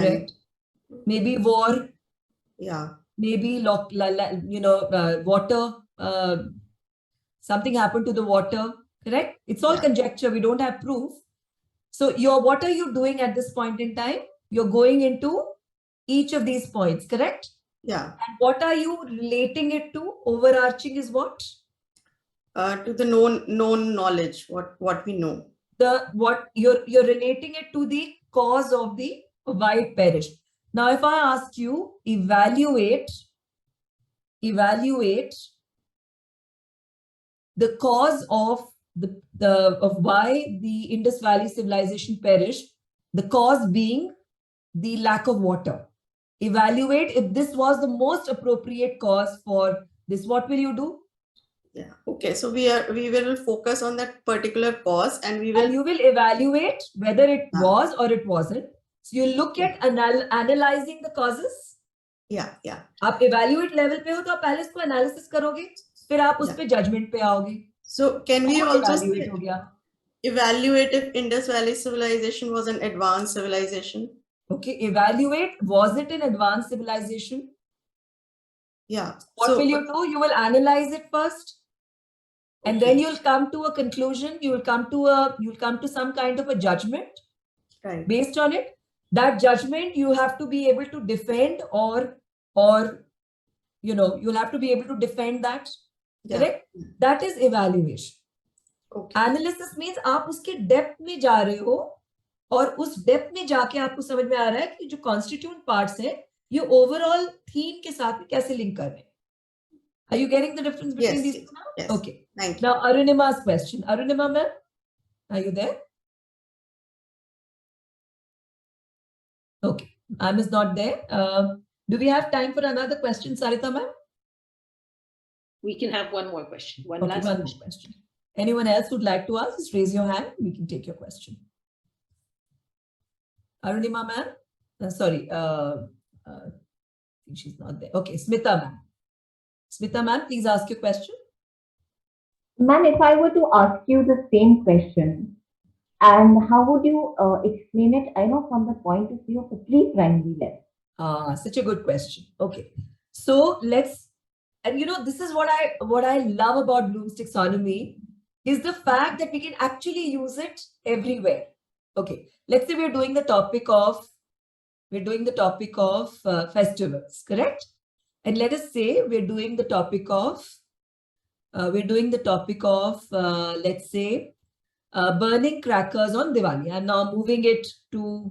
Correct. Maybe war. Yeah. Maybe water. Something happened to the water. Correct. It's all conjecture. We don't have proof. So what are you doing at this point in time? You're going into each of these points. Correct. Yeah. And what are you relating it to? Overarching is what? To the known knowledge. What we know. What you're relating it to the cause of the why it perished. Now, if I ask you, evaluate the cause of of why the Indus Valley civilization perished, the cause being the lack of water. Evaluate if this was the most appropriate cause for this. What will you do? Yeah. Okay. So we will focus on that particular cause, and you will evaluate whether it was or it wasn't. So you look at analyzing the causes. Yeah. आप evaluate level पे हो तो आप पहले इसको analysis करोगे, फिर आप उस पे judgment पे आओगे. So can we also evaluate हो गया? Evaluate if Indus Valley civilization was an advanced civilization? Okay, evaluate, was it an advanced civilization? Yeah. What will you do? You will analyze it first. And then you'll come to a conclusion. You'll come to some kind of a judgment. Right. Based on it. That judgment you have to be able to defend, or you'll have to be able to defend that. Correct? That is evaluation. Okay. Analysis means आप उसके depth में जा रहे हो, और उस depth में जाके आपको समझ में आ रहा है कि जो constituent parts हैं, ये overall theme के साथ में कैसे link कर रहे हैं. Are you getting the difference between these two now? Yes. Okay. Thank you. Now, Arunima's question. Arunima ma'am, are you there? Okay. Ma'am is not there. Do we have time for another question, Sarita ma'am? We can have one more question. One last question. Anyone else would like to ask? Just raise your hand. We can take your question. Arunima ma'am? Sorry. She's not there. Okay. Smita ma'am. Smita ma'am, please ask your question. Ma'am, if I were to ask you the same question, and how would you explain it, I know, from the point of view of the pre-primary level? Such a good question. Okay. So this is what I love about Bloom's taxonomy, is the fact that we can actually use it everywhere. Okay. Let's say we're doing the topic of festivals, correct? And let us say we're doing the topic of let's say burning crackers on Diwali. I'm now moving it to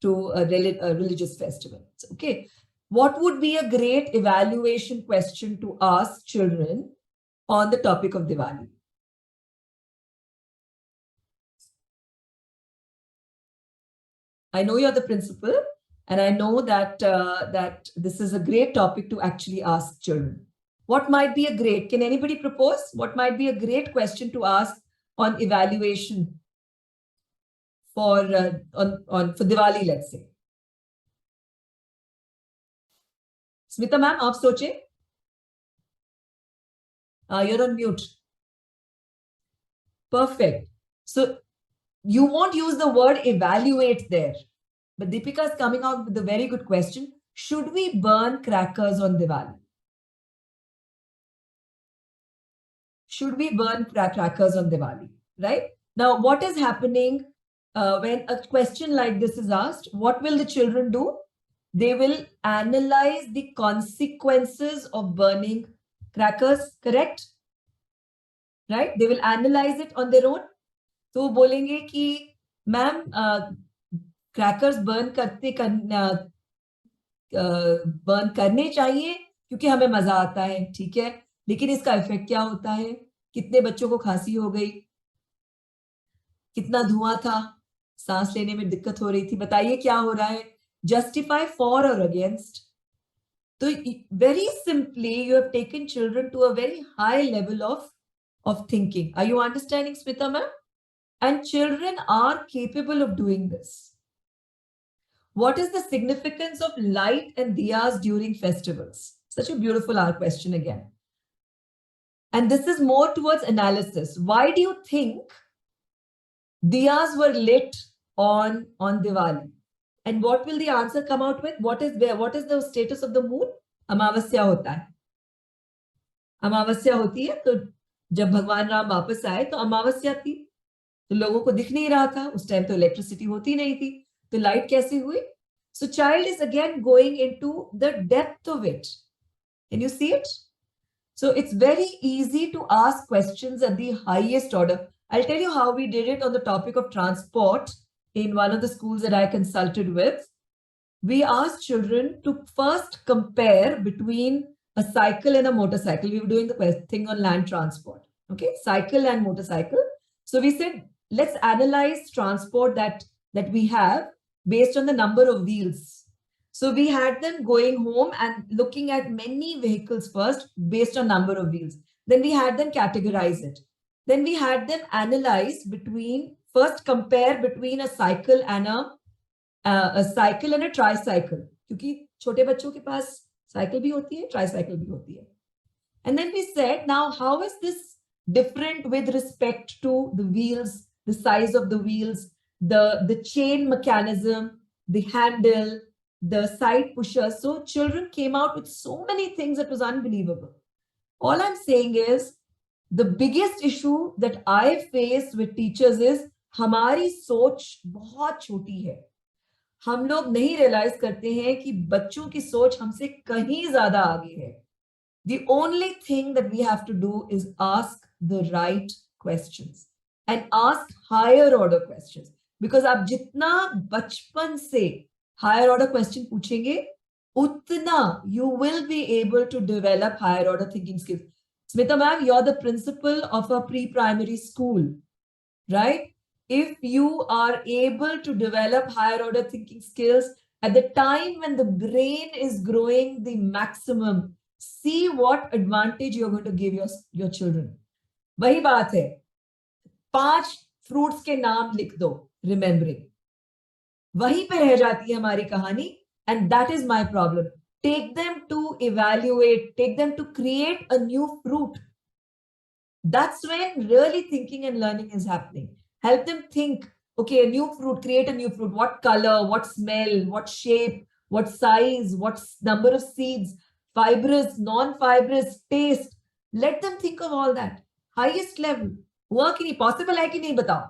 a religious festival. Okay. What would be a great evaluation question to ask children on the topic of Diwali? I know you're the principal, and I know that this is a great topic to actually ask children. What might be can anybody propose? What might be a great question to ask on evaluation for Diwali, let's say? Smita ma'am, aap soche. You're on mute. Perfect. So you won't use the word evaluate there, but Deepika is coming out with a very good question. Should we burn crackers on Diwali? Should we burn crackers on Diwali? Right? Now, what is happening when a question like this is asked? What will the children do? They will analyze the consequences of burning crackers, correct? Right? They will analyze it on their own. तो बोलेंगे कि ma'am crackers burn करने चाहिए क्योंकि हमें मजा आता है, ठीक है, लेकिन इसका इफेक्ट क्या होता है, कितने बच्चों को खांसी हो गई, कितना धुआं था, सांस लेने में दिक्कत हो रही थी, बताइए क्या हो रहा है, जस्टिफाई फॉर और अगेंस्ट. तो very simply you have taken children to a very high level of thinking. Are you understanding, Smita ma'am? And children are capable of doing this. What is the significance of light and diyas during festivals? Such a beautiful question again. And this is more towards analysis. Why do you think diyas were lit on Diwali? And what will the answer come out with? What is the status of the moon? अमावस्या होता है. अमावस्या होती है, तो जब भगवान राम वापस आए तो अमावस्या थी, तो लोगों को दिख नहीं रहा था. उस टाइम तो इलेक्ट्रिसिटी होती नहीं थी, तो लाइट कैसे हुई? So child is again going into the depth of it. Can you see it? So it's very easy to ask questions at the highest order. I'll tell you how we did it on the topic of transport in one of the schools that I consulted with. We asked children to first compare between a cycle and a motorcycle. We were doing the thing on land transport. Okay, cycle and motorcycle. So we said, let's analyze transport that we have based on the number of wheels. So we had them going home and looking at many vehicles first based on number of wheels. Then we had them categorize it. Then we had them analyze first compare between a cycle and a tricycle. क्योंकि छोटे बच्चों के पास cycle भी होती है, tricycle भी होती है. And then we said, now how is this different with respect to the wheels, the size of the wheels, the chain mechanism, the handle, the side pushers? So children came out with so many things that was unbelievable. All I'm saying is, the biggest issue that I face with teachers is हमारी सोच बहुत छोटी है. हम लोग नहीं realise करते हैं कि बच्चों की सोच हमसे कहीं ज्यादा आगे है. The only thing that we have to do is ask the right questions and ask higher order questions. Because आप जितना बचपन से higher order question पूछेंगे, utna you will be able to develop higher order thinking skills. Smita ma'am, you're the principal of a pre-primary school, right? If you are able to develop higher order thinking skills at the time when the brain is growing the maximum, see what advantage you're going to give your children. वही बात है, 5 fruits के नाम लिख दो, remembering. वहीं पे रह जाती है हमारी कहानी, and that is my problem. Take them to evaluate, take them to create a new fruit. That's when really thinking and learning is happening. Help them think, okay, a new fruit, create a new fruit. What color, what smell, what shape, what size, what number of seeds, fibrous, non-fibrous, taste. Let them think of all that. Highest level. हुआ कि नहीं, possible है कि नहीं बताओ.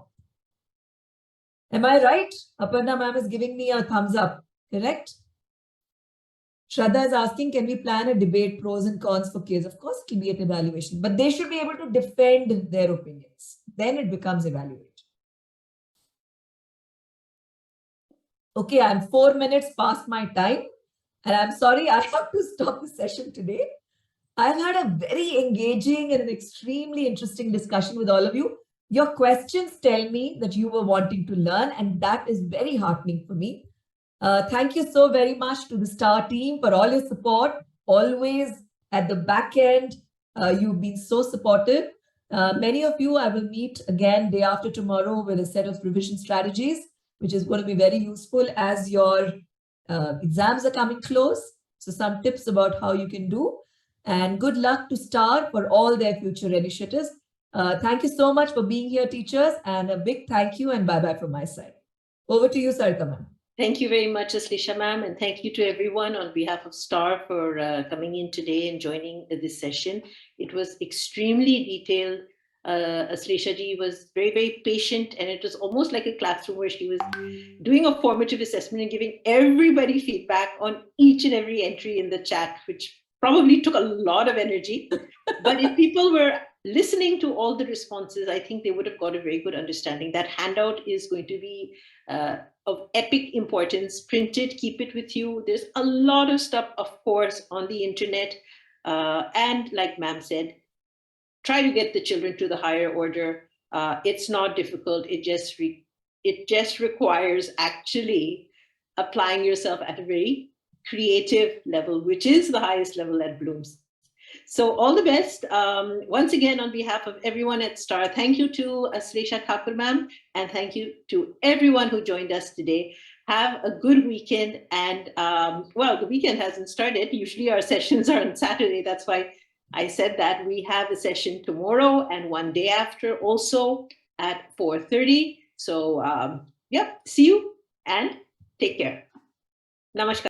Am I right? Aparna ma'am is giving me a thumbs up. Correct? Shraddha is asking, can we plan a debate, pros and cons for kids? Of course, it will be an evaluation, but they should be able to defend their opinions. Then it becomes evaluation. Okay, I'm 4 minutes past my time, and I'm sorry I have to stop the session today. I've had a very engaging and an extremely interesting discussion with all of you. Your questions tell me that you were wanting to learn, and that is very heartening for me. Thank you so very much to the STAR team for all your support, always at the back end. You've been so supportive. Many of you I will meet again day after tomorrow with a set of revision strategies, which is going to be very useful as your exams are coming close. So some tips about how you can do. And good luck to STAR for all their future initiatives. Thank you so much for being here, teachers, and a big thank you and bye-bye from my side. Over to you, Sarita ma'am. Thank you very much, Aslisha ma'am, and thank you to everyone on behalf of STAR for coming in today and joining this session. It was extremely detailed. Aslisha ji was very, very patient, and it was almost like a classroom where she was doing a formative assessment and giving everybody feedback on each and every entry in the chat, which probably took a lot of energy. But if people were listening to all the responses, I think they would have got a very good understanding. That handout is going to be of epic importance. Print it, keep it with you. There's a lot of stuff, of course, on the internet. And like ma'am said, try to get the children to the higher order. It's not difficult. It just requires actually applying yourself at a very creative level, which is the highest level at Bloom's. So all the best. Once again, on behalf of everyone at STAR, thank you to Aslisha Thakur ma'am, and thank you to everyone who joined us today. Have a good weekend. And well, the weekend hasn't started. Usually our sessions are on Saturday. That's why I said that. We have a session tomorrow and one day after also at 4:30. So yeah, see you and take care. Namaskar.